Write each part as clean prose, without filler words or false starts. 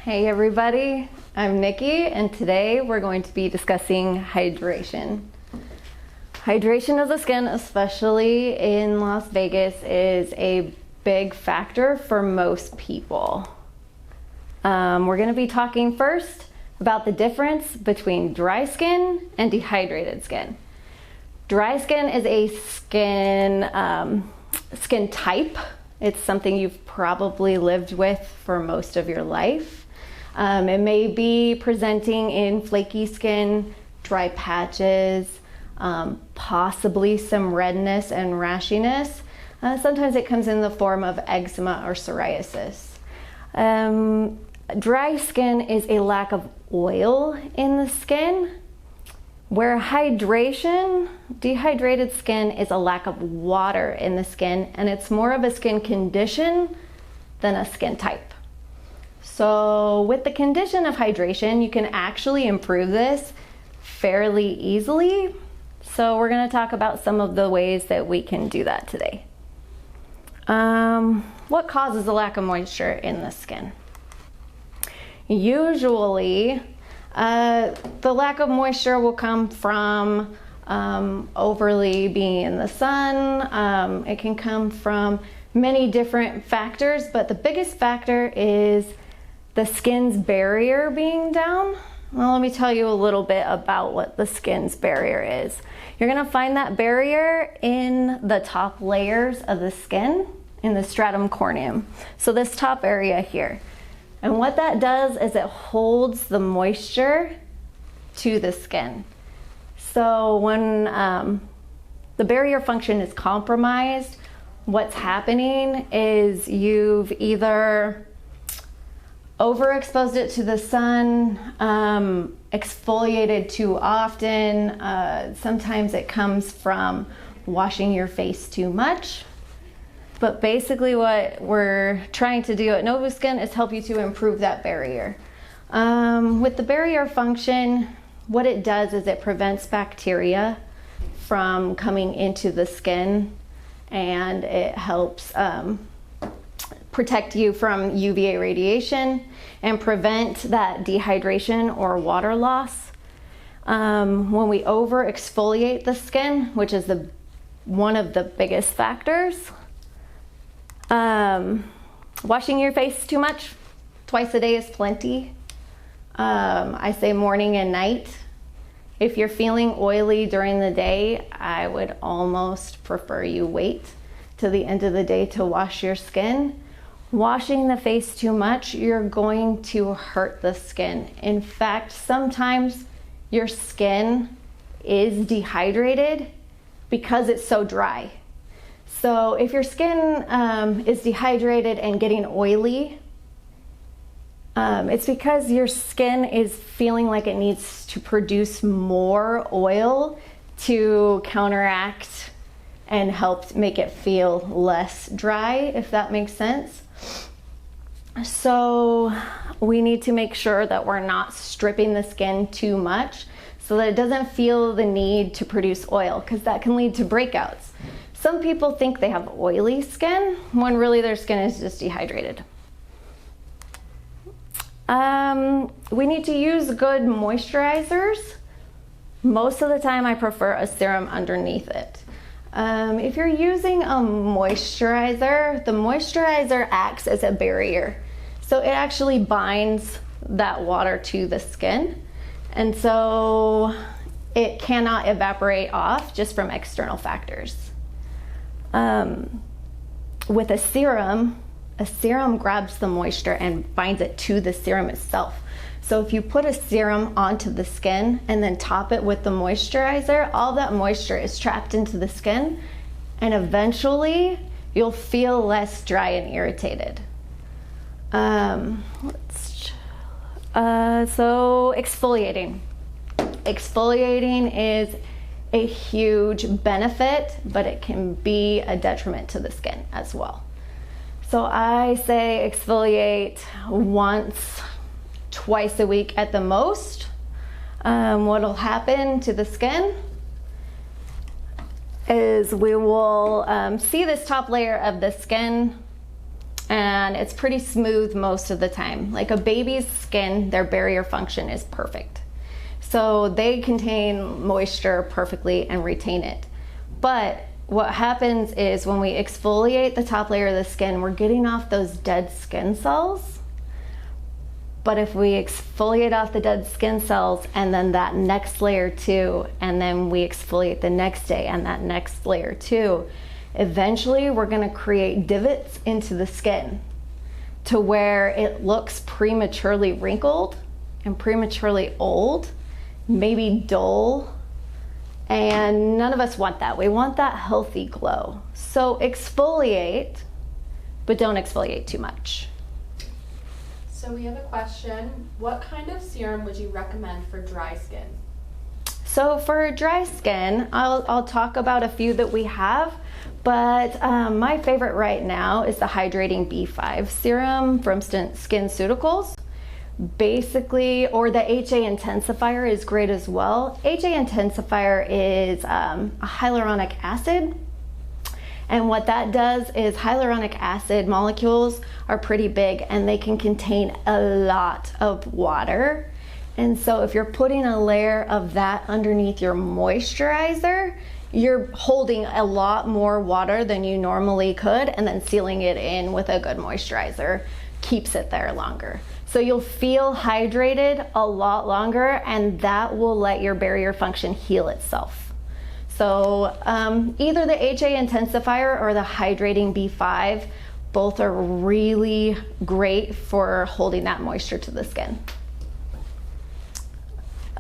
Hey everybody, I'm Nikki and today we're going to be discussing hydration. Hydration of the skin, especially in Las Vegas, is a big factor for most people. We're going to be talking first about the difference between dry skin and dehydrated skin. Dry skin is a skin type. It's something you've probably lived with for most of your life. It may be presenting in flaky skin, dry patches, possibly some redness and rashiness. Sometimes it comes in the form of eczema or psoriasis. Dry skin is a lack of oil in the skin, where dehydrated skin is a lack of water in the skin, and it's more of a skin condition than a skin type. So with the condition of hydration, you can actually improve this fairly easily. So we're going to talk about some of the ways that we can do that today. What causes a lack of moisture in the skin? Usually, the lack of moisture will come from overly being in the sun. It can come from many different factors, but the biggest factor is the skin's barrier being down. Well, let me tell you a little bit about what the skin's barrier is. You're gonna find that barrier in the top layers of the skin, in the stratum corneum. So this top area here. And what that does is it holds the moisture to the skin. So when the barrier function is compromised, what's happening is you've either overexposed it to the sun, exfoliated too often. Sometimes it comes from washing your face too much. But basically what we're trying to do at Novaskin is help you to improve that barrier. With the barrier function, what it does is it prevents bacteria from coming into the skin, and it helps protect you from UVA radiation and prevent that dehydration or water loss. When we over exfoliate the skin, which is one of the biggest factors, washing your face too much, twice a day is plenty. I say morning and night. If you're feeling oily during the day, I would almost prefer you wait to the end of the day to wash your skin. Washing the face too much, you're going to hurt the skin. In fact, sometimes your skin is dehydrated because it's so dry. So if your skin is dehydrated and getting oily, it's because your skin is feeling like it needs to produce more oil to counteract and help make it feel less dry, if that makes sense. So we need to make sure that we're not stripping the skin too much so that it doesn't feel the need to produce oil, because that can lead to breakouts. Some people think they have oily skin when really their skin is just dehydrated. We need to use good moisturizers. Most of the time I prefer a serum underneath it. If you're using a moisturizer, the moisturizer acts as a barrier. So it actually binds that water to the skin. And so it cannot evaporate off just from external factors. With a serum grabs the moisture and binds it to the serum itself. So if you put a serum onto the skin and then top it with the moisturizer, all that moisture is trapped into the skin, and eventually you'll feel less dry and irritated. So exfoliating. Exfoliating is a huge benefit, but it can be a detriment to the skin as well. So I say exfoliate once, twice a week at the most. What'll happen to the skin is we will see this top layer of the skin and it's pretty smooth most of the time. Like a baby's skin, their barrier function is perfect. So they contain moisture perfectly and retain it. But what happens is when we exfoliate the top layer of the skin, we're getting off those dead skin cells. But if we exfoliate off the dead skin cells and then that next layer too, and then we exfoliate the next day and that next layer too, eventually we're gonna create divots into the skin to where it looks prematurely wrinkled and prematurely old, maybe dull, and none of us want that. We want that healthy glow. So exfoliate, but don't exfoliate too much. So we have a question. What kind of serum would you recommend for dry skin? So for dry skin, I'll talk about a few that we have, but my favorite right now is the Hydrating B5 serum from SkinCeuticals. Basically, or the HA Intensifier is great as well. HA Intensifier is a hyaluronic acid. And what that does is hyaluronic acid molecules are pretty big and they can contain a lot of water. And so if you're putting a layer of that underneath your moisturizer, you're holding a lot more water than you normally could, and then sealing it in with a good moisturizer keeps it there longer. So you'll feel hydrated a lot longer, and that will let your barrier function heal itself. So either the HA Intensifier or the Hydrating B5, both are really great for holding that moisture to the skin.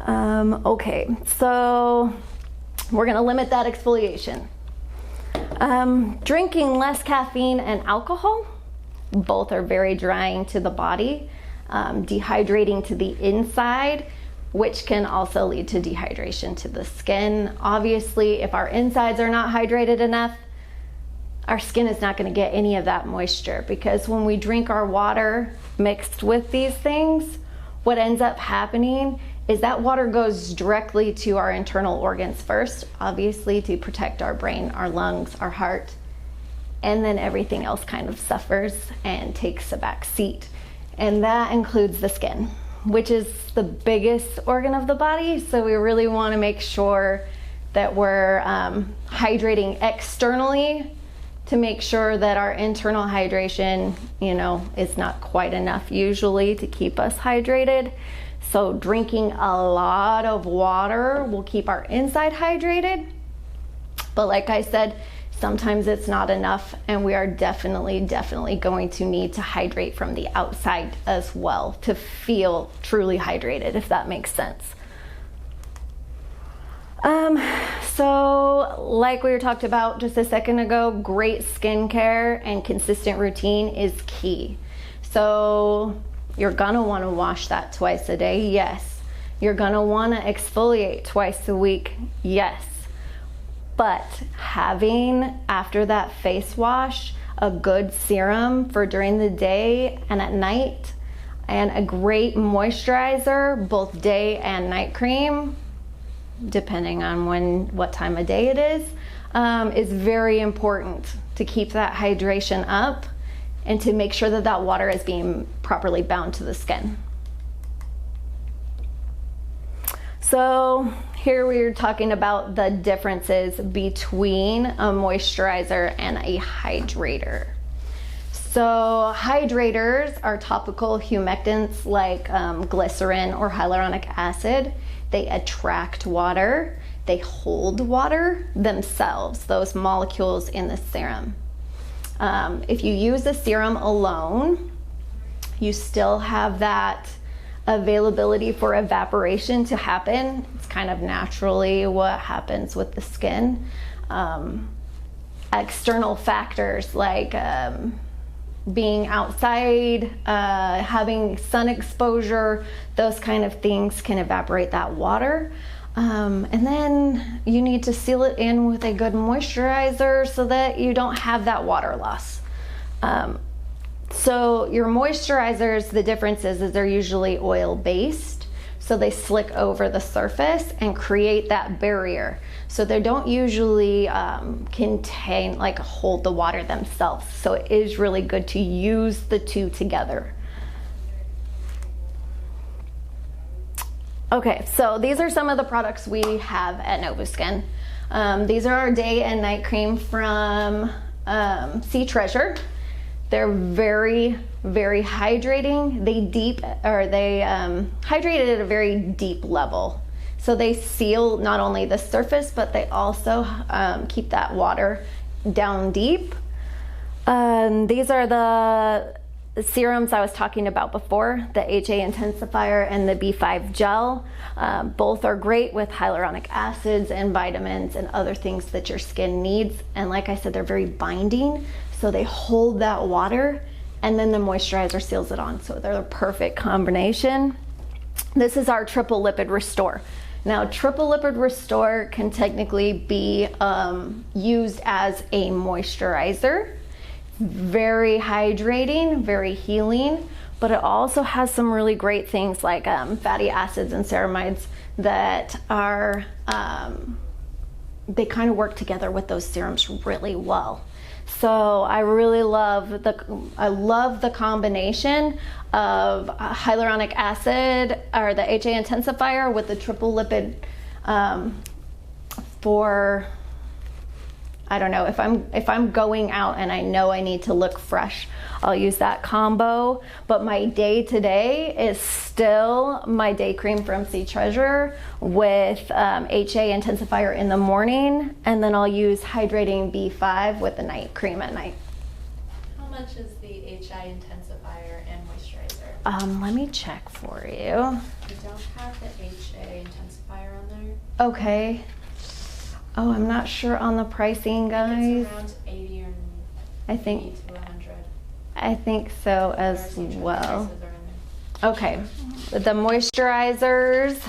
Okay, so we're gonna limit that exfoliation. Drinking less caffeine and alcohol, both are very drying to the body, dehydrating to the inside, which can also lead to dehydration to the skin. Obviously, if our insides are not hydrated enough, our skin is not gonna get any of that moisture, because when we drink our water mixed with these things, what ends up happening is that water goes directly to our internal organs first, obviously to protect our brain, our lungs, our heart, and then everything else kind of suffers and takes a back seat. And that includes the skin, which is the biggest organ of the body. So we really want to make sure that we're hydrating externally to make sure that our internal hydration, is not quite enough usually to keep us hydrated. So drinking a lot of water will keep our inside hydrated. But like I said, sometimes it's not enough, and we are definitely going to need to hydrate from the outside as well to feel truly hydrated, if that makes sense. So like we were talked about just a second ago, great skincare and consistent routine is key. So you're gonna wanna wash that twice a day, yes. You're gonna wanna exfoliate twice a week, yes. But having, after that face wash, a good serum for during the day and at night, and a great moisturizer, both day and night cream, depending on what time of day it is very important to keep that hydration up and to make sure that that water is being properly bound to the skin. So here we're talking about the differences between a moisturizer and a hydrator. So hydrators are topical humectants like glycerin or hyaluronic acid. They attract water, they hold water themselves, those molecules in the serum. If you use the serum alone, you still have that availability for evaporation to happen. It's kind of naturally what happens with the skin. External factors like being outside, having sun exposure, those kind of things can evaporate that water. And then you need to seal it in with a good moisturizer so that you don't have that water loss. So your moisturizers, the difference is they're usually oil-based. So so they slick over the surface and create that barrier. So they don't usually contain, like hold the water themselves. So it is really good to use the two together. Okay, so these are some of the products we have at Novaskin. These are our day and night cream from Sea Treasure. They're very, very hydrating. They hydrate at a very deep level. So they seal not only the surface, but they also keep that water down deep. These are the serums I was talking about before, the HA intensifier and the B5 gel. Both are great with hyaluronic acids and vitamins and other things that your skin needs. And like I said, they're very binding, so they hold that water, and then the moisturizer seals it on. So they're the perfect combination. This is our Triple Lipid Restore. Now, Triple Lipid Restore can technically be used as a moisturizer. Very hydrating, very healing, but it also has some really great things like fatty acids and ceramides that are, they kind of work together with those serums really well. So I really love the combination of hyaluronic acid or the HA intensifier with the triple lipid for, I don't know, if I'm going out and I know I need to look fresh, I'll use that combo. But my day to day is still my day cream from Sea Treasure with HA intensifier in the morning, and then I'll use hydrating B5 with the night cream at night. How much is the HA intensifier and moisturizer? Let me check for you. You don't have the HA intensifier on there. Okay. Oh, I'm not sure on the pricing, guys. It's around 80 or I think 80 to 100. I think so as well. Prices are in there. Okay, the moisturizers,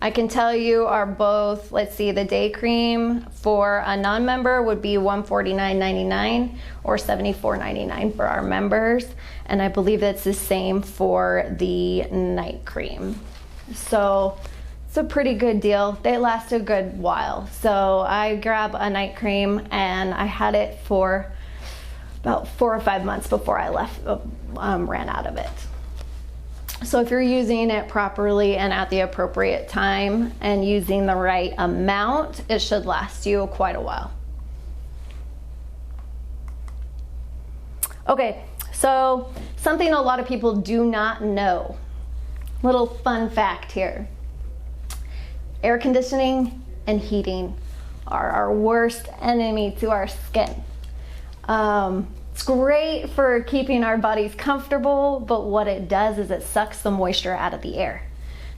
I can tell you are both, let's see, the day cream for a non-member would be $149.99 or $74.99 for our members. And I believe that's the same for the night cream. So it's a pretty good deal. They last a good while. So I grab a night cream and I had it for about 4 or 5 months before I ran out of it. So if you're using it properly and at the appropriate time and using the right amount, it should last you quite a while. Okay, so something a lot of people do not know. Little fun fact here. Air conditioning and heating are our worst enemy to our skin. It's great for keeping our bodies comfortable, but what it does is it sucks the moisture out of the air.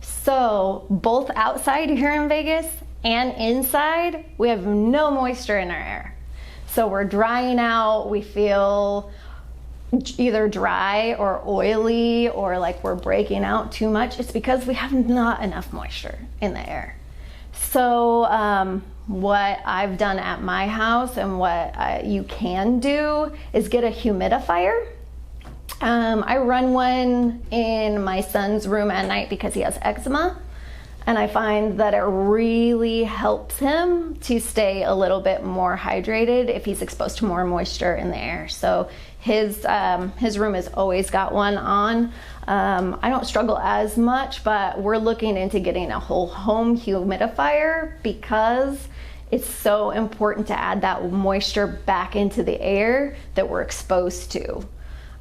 So both outside here in Vegas and inside, we have no moisture in our air. So we're drying out, we feel either dry or oily or like we're breaking out too much. It's because we have not enough moisture in the air. So what I've done at my house and what you can do is get a humidifier. I run one in my son's room at night because he has eczema, and I find that it really helps him to stay a little bit more hydrated if he's exposed to more moisture in the air. So his room has always got one on. I don't struggle as much, but we're looking into getting a whole home humidifier because it's so important to add that moisture back into the air that we're exposed to.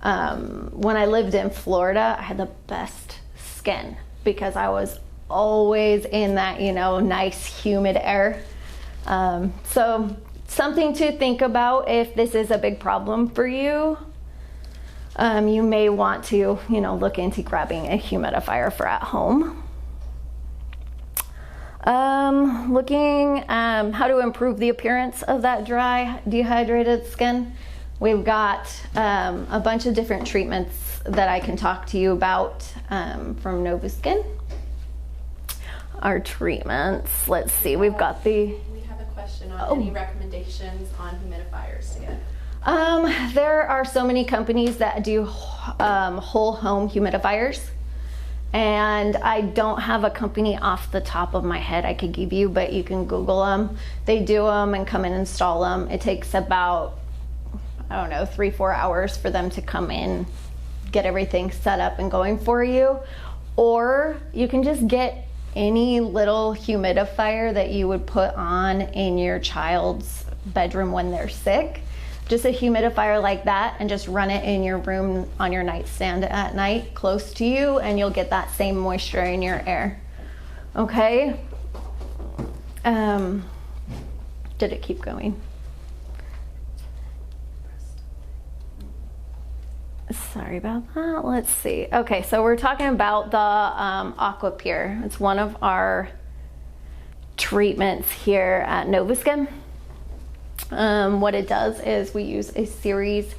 When I lived in Florida, I had the best skin because I was always in that, nice humid air. So something to think about if this is a big problem for you. You may want to, look into grabbing a humidifier for at home. Looking how to improve the appearance of that dry, dehydrated skin. We've got a bunch of different treatments that I can talk to you about from Novaskin. Our treatments, let's see, we've got the... We have a question on any recommendations on humidifiers to get. There are so many companies that do whole home humidifiers. And I don't have a company off the top of my head I could give you, but you can Google them. They do them and come and install them. It takes about, I don't know, 3-4 hours for them to come in, get everything set up and going for you. Or you can just get any little humidifier that you would put on in your child's bedroom when they're sick. Just a humidifier like that, and just run it in your room on your nightstand at night close to you, and you'll get that same moisture in your air. Okay? Did it keep going? Sorry about that. Let's see. Okay, so we're talking about the Aqua Pure. It's one of our treatments here at Novaskin. What it does is we use a series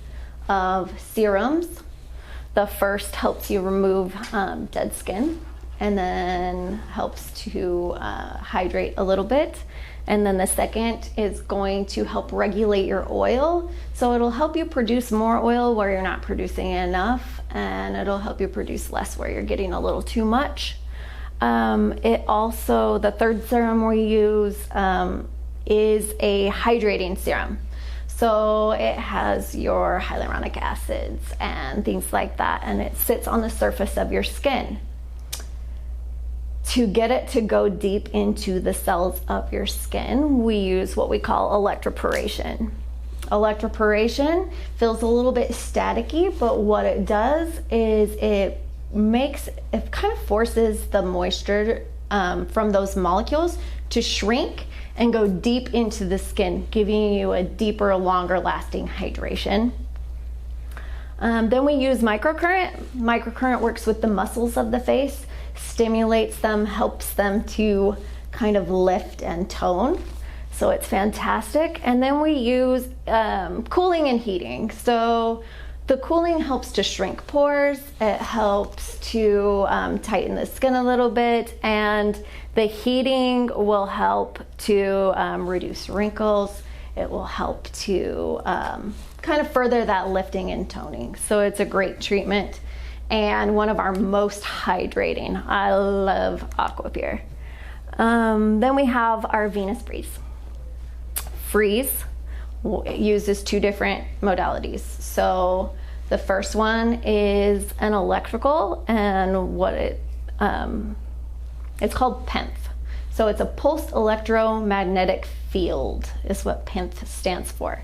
of serums. The first helps you remove dead skin, and then helps to hydrate a little bit. And then the second is going to help regulate your oil. So it'll help you produce more oil where you're not producing enough, and it'll help you produce less where you're getting a little too much. It also, the third serum we use is a hydrating serum. So it has your hyaluronic acids and things like that, and it sits on the surface of your skin. To get it to go deep into the cells of your skin, we use what we call electroporation. Electroporation feels a little bit staticky, but what it does is it kind of forces the moisture from those molecules to shrink and go deep into the skin, giving you a deeper, longer lasting hydration. Then we use microcurrent. Microcurrent works with the muscles of the face, stimulates them, helps them to kind of lift and tone. So it's fantastic. And then we use cooling and heating. So the cooling helps to shrink pores, it helps to tighten the skin a little bit, and the heating will help to reduce wrinkles. It will help to kind of further that lifting and toning. So it's a great treatment and one of our most hydrating. I love Aqua Pure. Then we have our Venus Freeze. Freeze uses two different modalities. So the first one is an electrical, and what it's called PENF. So it's a pulsed electromagnetic field is what PENF stands for.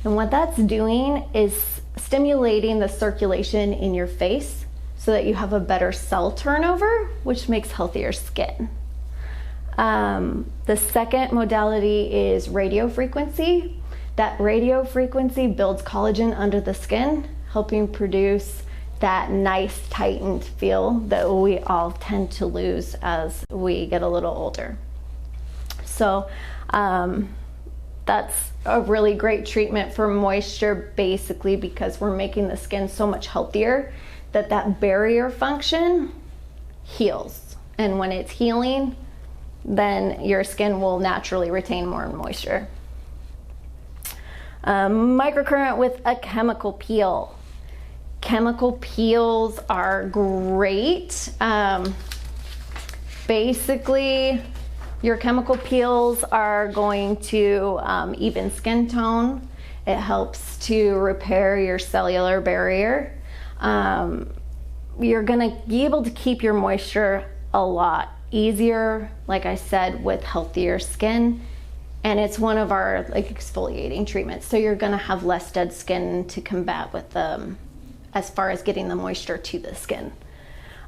And what that's doing is stimulating the circulation in your face so that you have a better cell turnover, which makes healthier skin. The second modality is radio frequency. That radio frequency builds collagen under the skin, helping produce that nice tightened feel that we all tend to lose as we get a little older. So that's a really great treatment for moisture, basically because we're making the skin so much healthier that barrier function heals. And when it's healing, then your skin will naturally retain more moisture. Microcurrent with a chemical peel. Chemical peels are great. Basically, your chemical peels are going to even skin tone. It helps to repair your cellular barrier. You're gonna be able to keep your moisture a lot easier, like I said, with healthier skin. And it's one of our exfoliating treatments. So you're gonna have less dead skin to combat with as far as getting the moisture to the skin.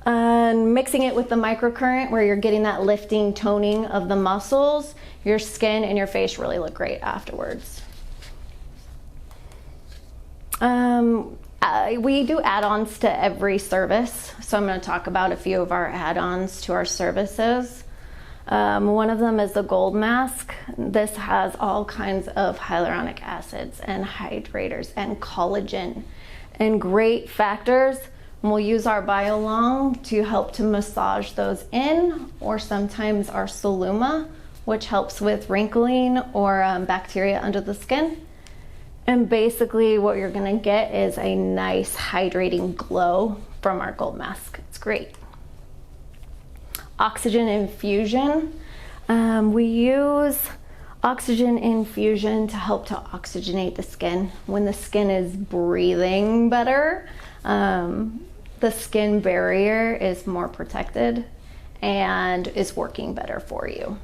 And mixing it with the microcurrent, where you're getting that lifting, toning of the muscles, your skin and your face really look great afterwards. We do add-ons to every service. So I'm gonna talk about a few of our add-ons to our services. One of them is the gold mask. This has all kinds of hyaluronic acids and hydrators and collagen and great factors. And we'll use our BioLong to help to massage those in, or sometimes our Soluma, which helps with wrinkling or bacteria under the skin. And basically what you're gonna get is a nice hydrating glow from our gold mask. It's great. oxygen infusion. We use oxygen infusion to help to oxygenate the skin. When the skin is breathing better, the skin barrier is more protected and is working better for you.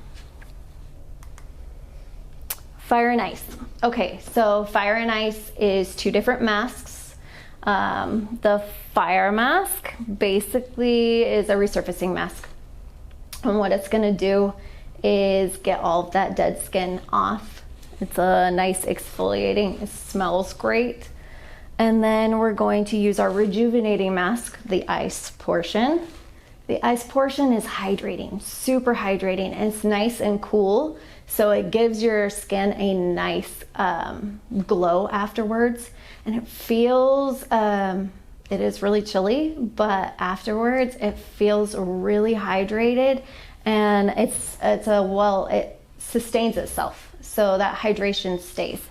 Fire and ice. Okay, so fire and ice is 2 different masks. The fire mask basically is a resurfacing mask. And what it's gonna do is get all of that dead skin off. It's a nice exfoliating, it smells great. And then we're going to use our rejuvenating mask, the ice portion. The ice portion is hydrating, super hydrating, and it's nice and cool. So it gives your skin a nice glow afterwards. And it feels, it is really chilly, but afterwards it feels really hydrated, and it sustains itself. So that hydration stays.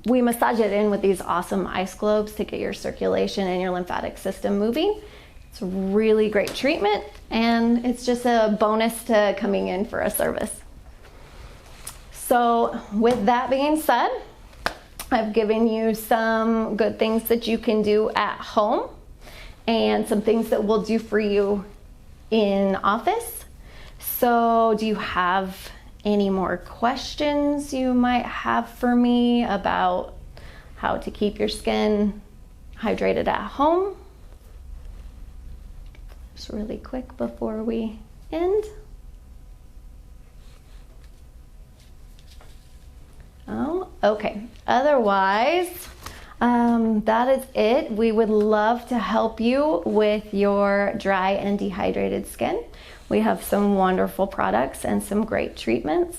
We massage it in with these awesome ice globes to get your circulation and your lymphatic system moving. It's a really great treatment, and it's just a bonus to coming in for a service. So with that being said, I've given you some good things that you can do at home and some things that we'll do for you in office. So do you have any more questions you might have for me about how to keep your skin hydrated at home? Just really quick before we end. Oh, okay. Otherwise, that is it. We would love to help you with your dry and dehydrated skin. We have some wonderful products and some great treatments.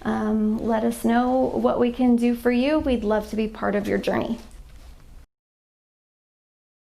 Let us know what we can do for you. We'd love to be part of your journey.